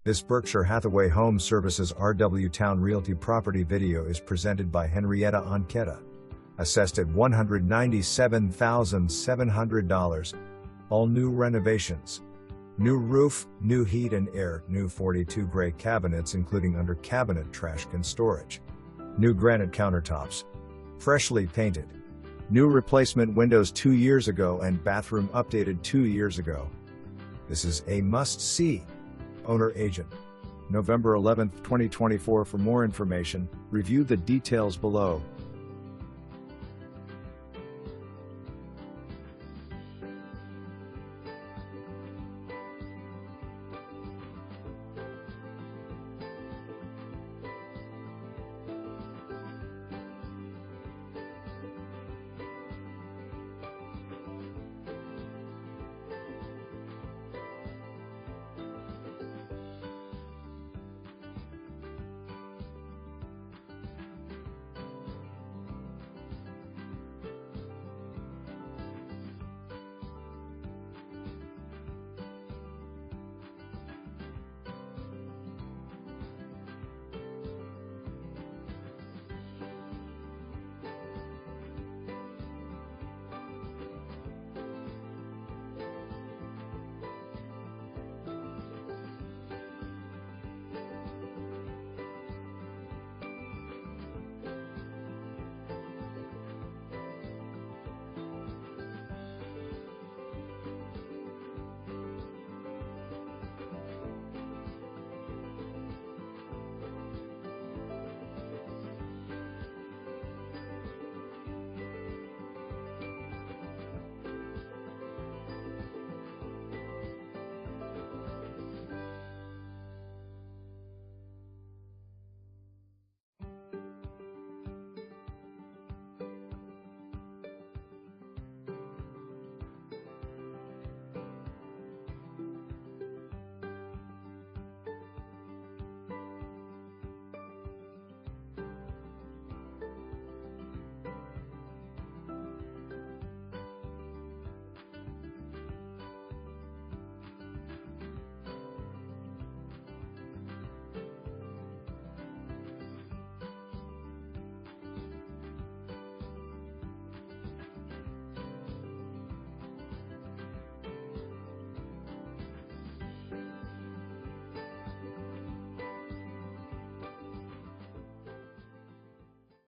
This Berkshire Hathaway Home Services RW Towne Realty property video is presented by Henrietta Ancheta. Assessed at $197,700. All new renovations. New roof, new heat and air, new 42 gray cabinets including under cabinet trash can storage. New granite countertops. Freshly painted. New replacement windows 2 years ago and bathroom updated 2 years ago. This is a must-see. Owner agent. November 11, 2024. For more information, review the details below.